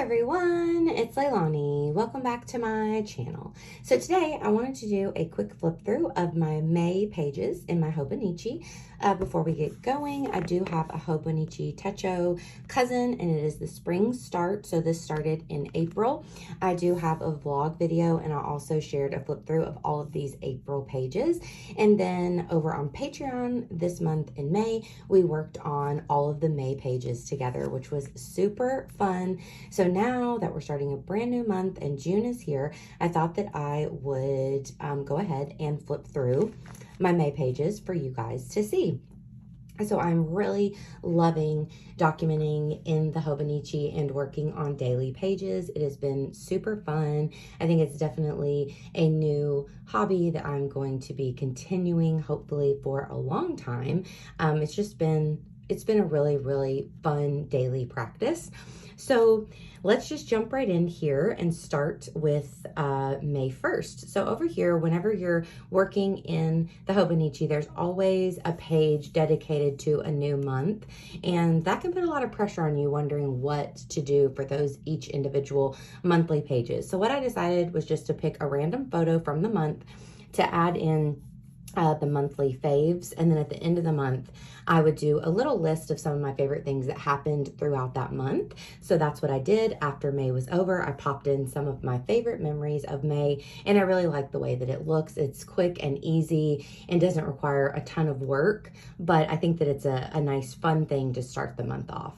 everyone, it's Leilani. Welcome back to my channel. So today I wanted to do a quick flip through of my May pages in my Hobonichi. Before we get going, I do have a Hobonichi Techo cousin, and it is the spring start. So this started in April. I do have a vlog video, and I also shared a flip through of all of these April pages. And then over on Patreon this month in May, we worked on all of the May pages together, which was super fun. So now that we're starting a brand new month and June is here, I thought that I would go ahead and flip through my May pages for you guys to see. So I'm really loving documenting in the Hobonichi and working on daily pages. It has been super fun. I think it's definitely a new hobby that I'm going to be continuing, hopefully for a long time. It's been a really, really fun daily practice. So let's just jump right in here and start with May 1st. So over here, whenever you're working in the Hobonichi, there's always a page dedicated to a new month. And that can put a lot of pressure on you, wondering what to do for those each individual monthly pages. So what I decided was just to pick a random photo from the month to add in the monthly faves, and then at the end of the month I would do a little list of some of my favorite things that happened throughout that month. So that's what I did. After May was over, I popped in some of my favorite memories of May, and I really like the way that it looks. It's quick and easy and doesn't require a ton of work, but I think that it's a nice fun thing to start the month off.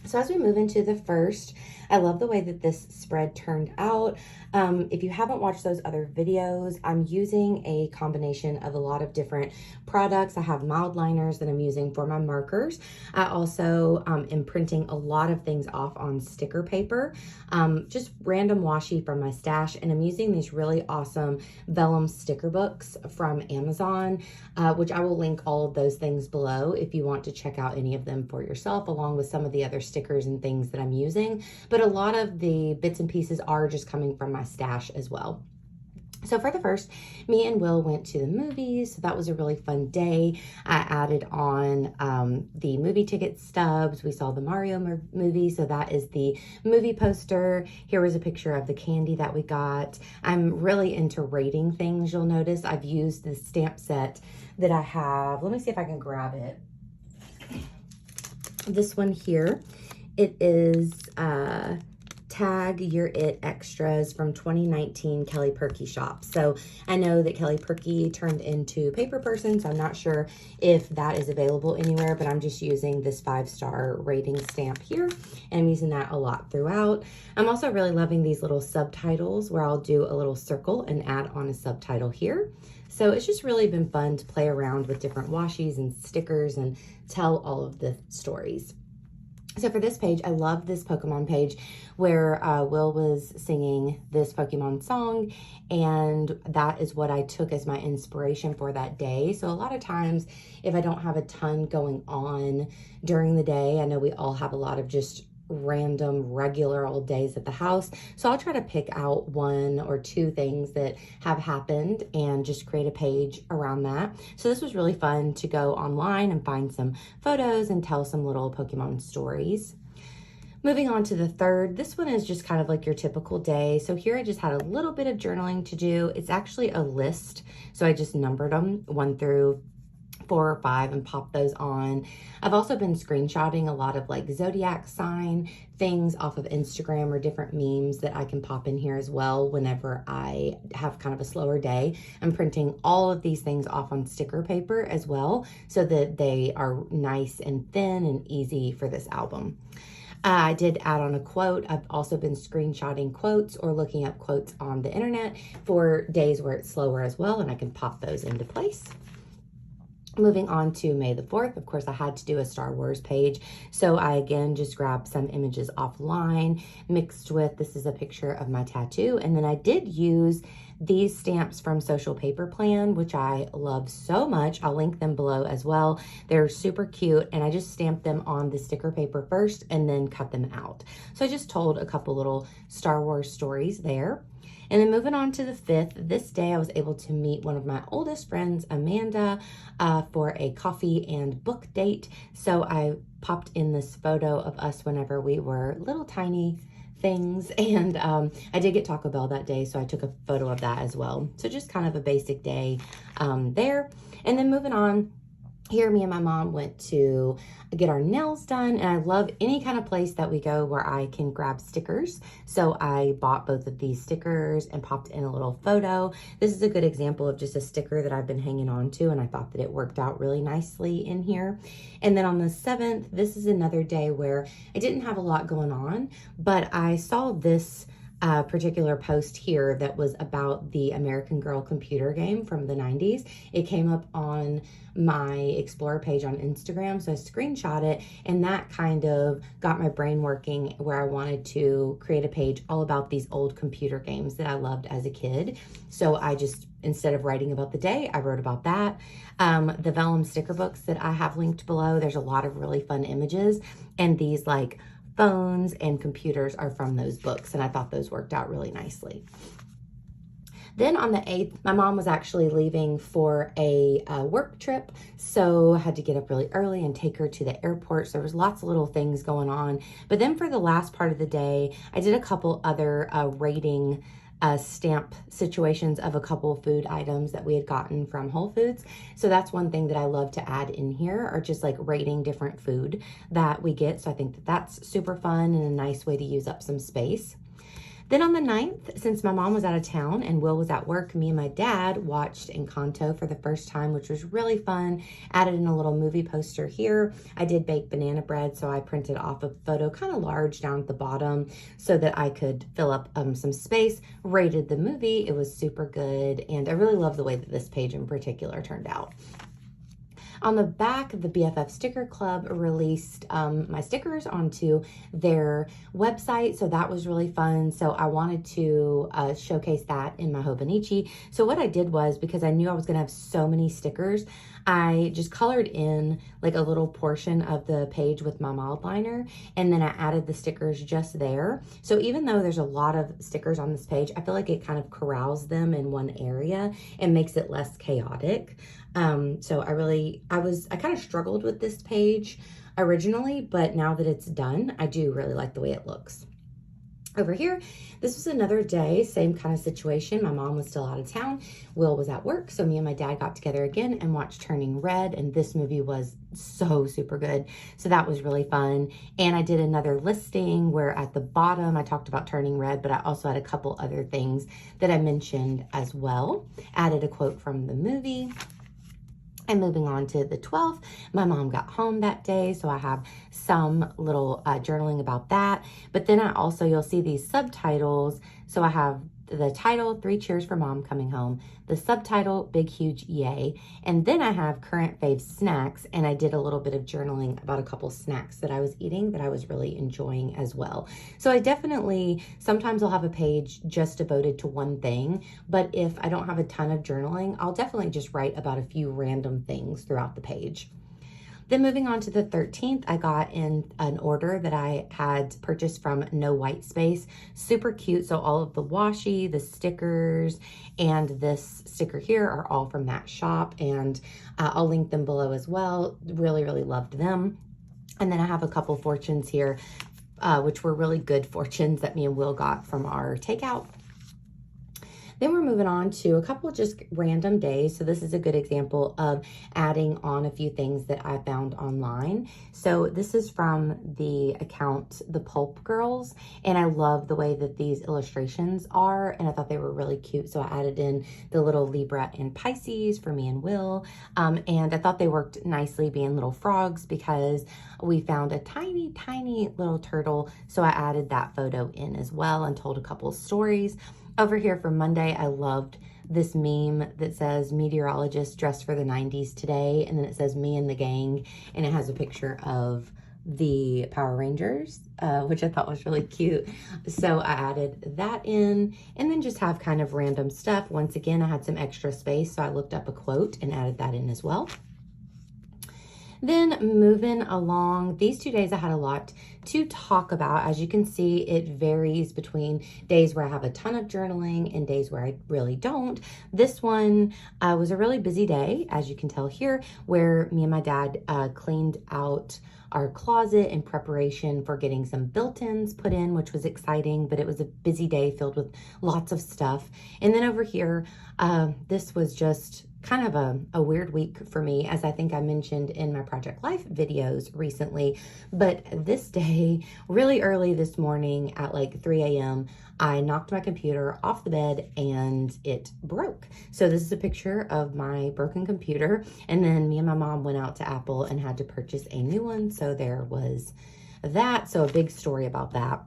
So as we move into the first, I love the way that this spread turned out. If you haven't watched those other videos, I'm using a combination of a lot of different products. I have mild liners that I'm using for my markers. I also am printing a lot of things off on sticker paper, just random washi from my stash. And I'm using these really awesome vellum sticker books from Amazon, which I will link all of those things below if you want to check out any of them for yourself, along with some of the other stickers and things that I'm using. But a lot of the bits and pieces are just coming from my stash as well. So for the first, me and Will went to the movies. So that was a really fun day. I added on the movie ticket stubs. We saw the Mario movie. So that is the movie poster. Here was a picture of the candy that we got. I'm really into rating things. You'll notice I've used the stamp set that I have. Let me see if I can grab it. This one here. It is Tag You're It Extras from 2019 Kelly Perky Shop. So I know that Kelly Perky turned into Paper Person, so I'm not sure if that is available anywhere, but I'm just using this 5-star rating stamp here, and I'm using that a lot throughout. I'm also really loving these little subtitles where I'll do a little circle and add on a subtitle here. So it's just really been fun to play around with different washies and stickers and tell all of the stories. So for this page, I love this Pokemon page where Will was singing this Pokemon song, and that is what I took as my inspiration for that day. So a lot of times, if I don't have a ton going on during the day, I know we all have a lot of just random regular old days at the house, so I'll try to pick out 1 or 2 things that have happened and just create a page around that. So this was really fun to go online and find some photos and tell some little Pokemon stories. Moving on to the third, this one is just kind of like your typical day. So here I just had a little bit of journaling to do. It's actually a list, so I just numbered them 1 through 4 or 5 and pop those on. I've also been screenshotting a lot of like zodiac sign things off of Instagram or different memes that I can pop in here as well whenever I have kind of a slower day. I'm printing all of these things off on sticker paper as well, so that they are nice and thin and easy for this album. I did add on a quote. I've also been screenshotting quotes or looking up quotes on the internet for days where it's slower as well, and I can pop those into place. Moving on to May the 4th, of course, I had to do a Star Wars page. So I, again, just grabbed some images offline, mixed with, this is a picture of my tattoo. And then I did use these stamps from Social Paper Plan, which I love so much. I'll link them below as well. They're super cute, and I just stamped them on the sticker paper first and then cut them out. So I just told a couple little Star Wars stories there. And then moving on to the 5th, this day I was able to meet one of my oldest friends, Amanda, for a coffee and book date. So I popped in this photo of us whenever we were little tiny things. And I did get Taco Bell that day, so I took a photo of that as well. So just kind of a basic day there. And then moving on, here, me and my mom went to get our nails done, and I love any kind of place that we go where I can grab stickers. So I bought both of these stickers and popped in a little photo. This is a good example of just a sticker that I've been hanging on to, and I thought that it worked out really nicely in here. And then on the 7th, this is another day where I didn't have a lot going on, but I saw this particular post here that was about the American Girl computer game from the 90s. It came up on my Explorer page on Instagram, so I screenshot it, and that kind of got my brain working where I wanted to create a page all about these old computer games that I loved as a kid. So I just, instead of writing about the day, I wrote about that. The vellum sticker books that I have linked below, there's a lot of really fun images, and these like phones and computers are from those books, and I thought those worked out really nicely. Then on the 8th, my mom was actually leaving for a work trip, so I had to get up really early and take her to the airport. So there was lots of little things going on. But then for the last part of the day, I did a couple other rating stamp situations of a couple food items that we had gotten from Whole Foods. So that's one thing that I love to add in here, are just like rating different food that we get. So I think that that's super fun and a nice way to use up some space. Then on the 9th, since my mom was out of town and Will was at work, me and my dad watched Encanto for the first time, which was really fun. Added in a little movie poster here. I did bake banana bread, so I printed off a photo kind of large down at the bottom so that I could fill up some space. Rated the movie. It was super good, and I really love the way that this page in particular turned out. On the back, the BFF Sticker Club released my stickers onto their website, so that was really fun. So I wanted to showcase that in my Hobonichi. So what I did was, because I knew I was going to have so many stickers, I just colored in like a little portion of the page with my mild liner, and then I added the stickers just there. So even though there's a lot of stickers on this page, I feel like it kind of corrals them in one area and makes it less chaotic. So I kind of struggled with this page originally, but now that it's done, I do really like the way it looks. Over here, this was another day, same kind of situation. My mom was still out of town. Will was at work, so me and my dad got together again and watched Turning Red, and this movie was so super good. So that was really fun. And I did another listing where at the bottom I talked about Turning Red, but I also had a couple other things that I mentioned as well. Added a quote from the movie. And moving on to the 12th, my mom got home that day, so I have some little journaling about that. But then I also, you'll see these subtitles. So I have the title, 3 Cheers for Mom Coming Home, the subtitle, Big Huge Yay, and then I have current fave snacks, and I did a little bit of journaling about a couple snacks that I was eating that I was really enjoying as well. So I definitely, sometimes I'll have a page just devoted to one thing, but if I don't have a ton of journaling, I'll definitely just write about a few random things throughout the page. Then moving on to the 13th, I got in an order that I had purchased from No White Space. Super cute. So all of the washi, the stickers, and this sticker here are all from that shop. And I'll link them below as well. Really, really loved them. And then I have a couple fortunes here, which were really good fortunes that me and Will got from our takeout. Then we're moving on to a couple of just random days. So this is a good example of adding on a few things that I found online. So this is from the account, The Pulp Girls, and I love the way that these illustrations are, and I thought they were really cute. So I added in the little Libra and Pisces for me and Will, and I thought they worked nicely being little frogs because we found a tiny, tiny little turtle. So I added that photo in as well and told a couple of stories. Over here for Monday, I loved this meme that says meteorologist dressed for the 90s today, and then it says me and the gang, and it has a picture of the Power Rangers, which I thought was really cute. So I added that in, and then just have kind of random stuff. Once again, I had some extra space, so I looked up a quote and added that in as well. Then moving along, these 2 days I had a lot to talk about. As you can see, it varies between days where I have a ton of journaling and days where I really don't. This one was a really busy day, as you can tell here, where me and my dad cleaned out our closet in preparation for getting some built-ins put in, which was exciting, but it was a busy day filled with lots of stuff. And then over here, this was just kind of a weird week for me, as I think I mentioned in my Project Life videos recently. But this day, really early this morning at like 3 a.m., I knocked my computer off the bed and it broke. So this is a picture of my broken computer. And then me and my mom went out to Apple and had to purchase a new one. So there was that. So a big story about that.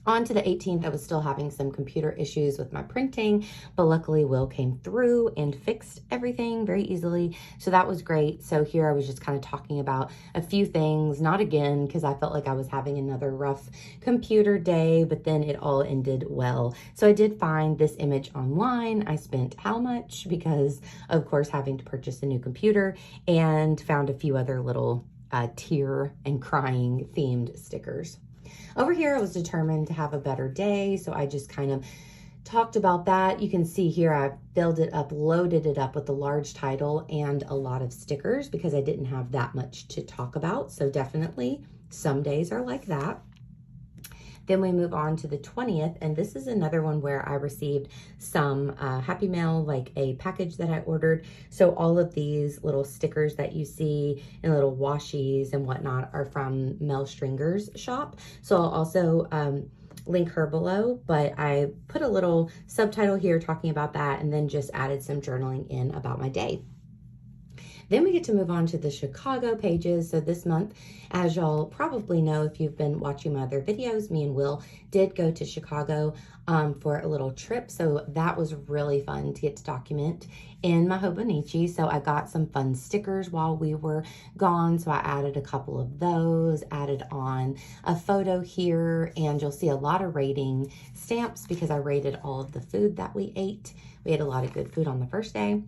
On to the 18th, I was still having some computer issues with my printing, but luckily Will came through and fixed everything very easily. So that was great. So here I was just kind of talking about a few things, not again, because I felt like I was having another rough computer day, but then it all ended well. So I did find this image online. I spent how much? Because of course, having to purchase a new computer, and found a few other little tear and crying themed stickers. Over here, I was determined to have a better day, so I just kind of talked about that. You can see here I filled it up, loaded it up with a large title and a lot of stickers because I didn't have that much to talk about. So definitely some days are like that. Then we move on to the 20th, and this is another one where I received some Happy Mail, like a package that I ordered. So all of these little stickers that you see and little washies and whatnot are from Mel Stringer's shop. So I'll also link her below, but I put a little subtitle here talking about that and then just added some journaling in about my day. Then we get to move on to the Chicago pages. So this month, as y'all probably know if you've been watching my other videos, me and Will did go to Chicago for a little trip. So that was really fun to get to document in my Hobonichi. So I got some fun stickers while we were gone. So I added a couple of those, added on a photo here, and you'll see a lot of rating stamps because I rated all of the food that we ate. We had a lot of good food on the first day.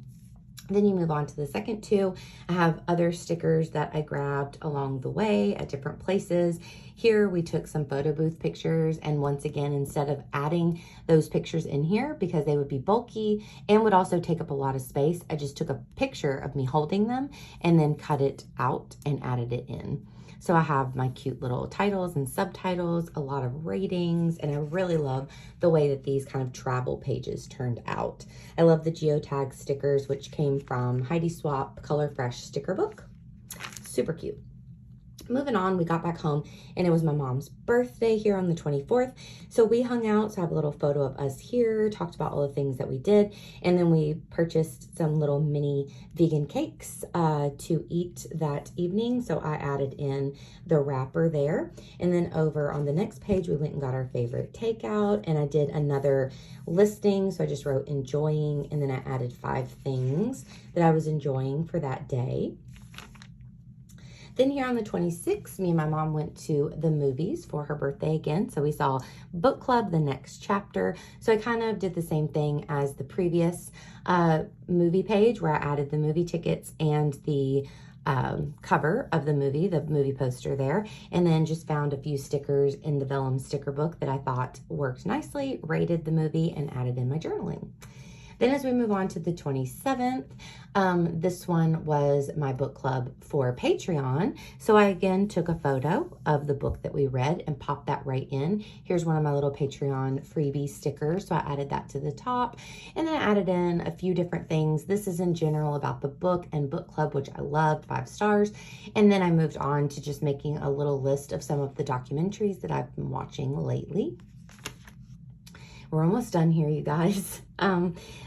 Then you move on to the second two. I have other stickers that I grabbed along the way at different places. Here we took some photo booth pictures, and once again, instead of adding those pictures in here because they would be bulky and would also take up a lot of space, I just took a picture of me holding them and then cut it out and added it in. So I have my cute little titles and subtitles, a lot of ratings, and I really love the way that these kind of travel pages turned out. I love the geotag stickers, which came from Heidi Swap Color Fresh sticker book. Super cute. Moving on, we got back home and it was my mom's birthday here on the 24th. So we hung out. So I have a little photo of us here, talked about all the things that we did. And then we purchased some little mini vegan cakes to eat that evening. So I added in the wrapper there. And then over on the next page, we went and got our favorite takeout, and I did another listing. So I just wrote enjoying, and then I added 5 things that I was enjoying for that day. Then here on the 26th, me and my mom went to the movies for her birthday again. So we saw Book Club, The Next Chapter. So I kind of did the same thing as the previous movie page where I added the movie tickets and the cover of the movie poster there, and then just found a few stickers in the vellum sticker book that I thought worked nicely, rated the movie, and added in my journaling. Then as we move on to the 27th, this one was my book club for Patreon. So I again took a photo of the book that we read and popped that right in. Here's one of my little Patreon freebie stickers. So I added that to the top, and then I added in a few different things. This is in general about the book and book club, which I loved, 5 stars. And then I moved on to just making a little list of some of the documentaries that I've been watching lately. We're almost done here, you guys.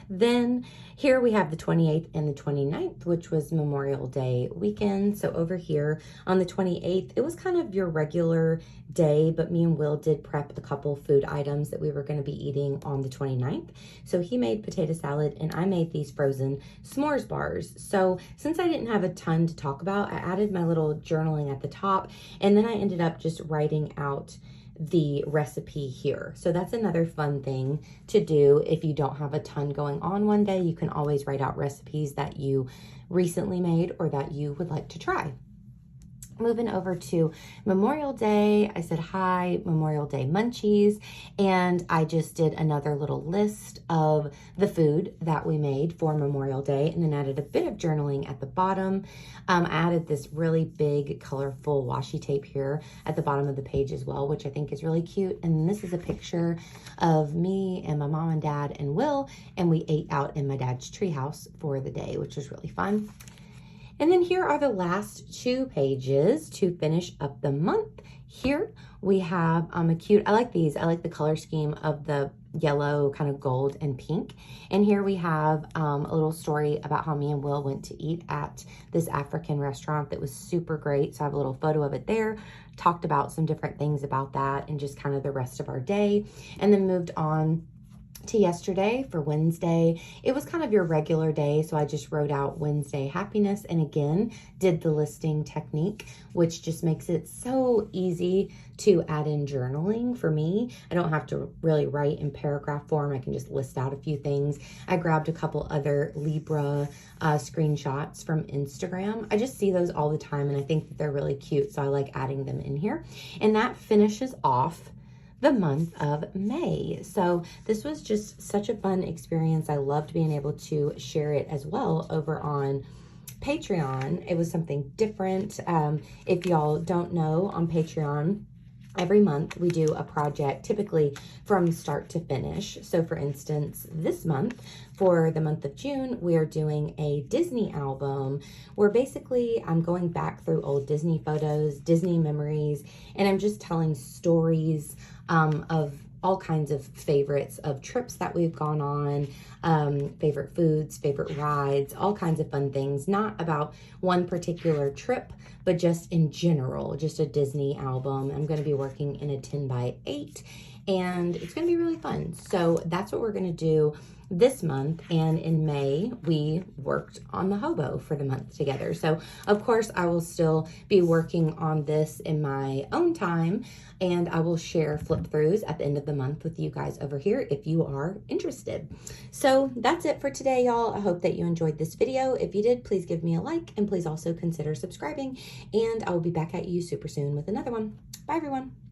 Then here we have the 28th and the 29th, which was Memorial Day weekend. So over here on the 28th, it was kind of your regular day, but me and Will did prep a couple food items that we were going to be eating on the 29th. So he made potato salad and I made these frozen s'mores bars. So since I didn't have a ton to talk about, I added my little journaling at the top, and then I ended up just writing out the recipe here. So that's another fun thing to do if you don't have a ton going on one day. You can always write out recipes that you recently made or that you would like to try. Moving over to Memorial Day, I said hi, Memorial Day munchies, and I just did another little list of the food that we made for Memorial Day, and then added a bit of journaling at the bottom. I added this really big, colorful washi tape here at the bottom of the page as well, which I think is really cute. And this is a picture of me and my mom and dad and Will, and we ate out in my dad's treehouse for the day, which was really fun. And then here are the last 2 pages to finish up the month. Here we have a cute, I like these. I like the color scheme of the yellow, kind of gold and pink. And here we have a little story about how me and Will went to eat at this African restaurant that was super great. So I have a little photo of it there. Talked about some different things about that and just kind of the rest of our day. And then moved on to yesterday for Wednesday. It was kind of your regular day, so I just wrote out Wednesday happiness, and again did the listing technique, which just makes it so easy to add in journaling for me. I don't have to really write in paragraph form. I can just list out a few things. I grabbed a couple other Libra screenshots from Instagram. I just see those all the time, and I think that they're really cute, so I like adding them in here. And that finishes off the month of May. So this was just such a fun experience. I loved being able to share it as well over on Patreon. It was something different. If y'all don't know, on Patreon, every month we do a project, typically from start to finish. So for instance, this month, for the month of June, we are doing a Disney album where basically I'm going back through old Disney photos, Disney memories, and I'm just telling stories of all kinds of favorites of trips that we've gone on, favorite foods, favorite rides, all kinds of fun things, not about one particular trip, but just in general, just a Disney album. I'm going to be working in a 10x8, and it's going to be really fun. So that's what we're going to do this month. And in May, we worked on the hobo for the month together. So of course I will still be working on this in my own time, and I will share flip throughs at the end of the month with you guys over here if you are interested. So that's it for today, y'all. I hope that you enjoyed this video. If you did, please give me a like, and please also consider subscribing, and I will be back at you super soon with another one. Bye everyone.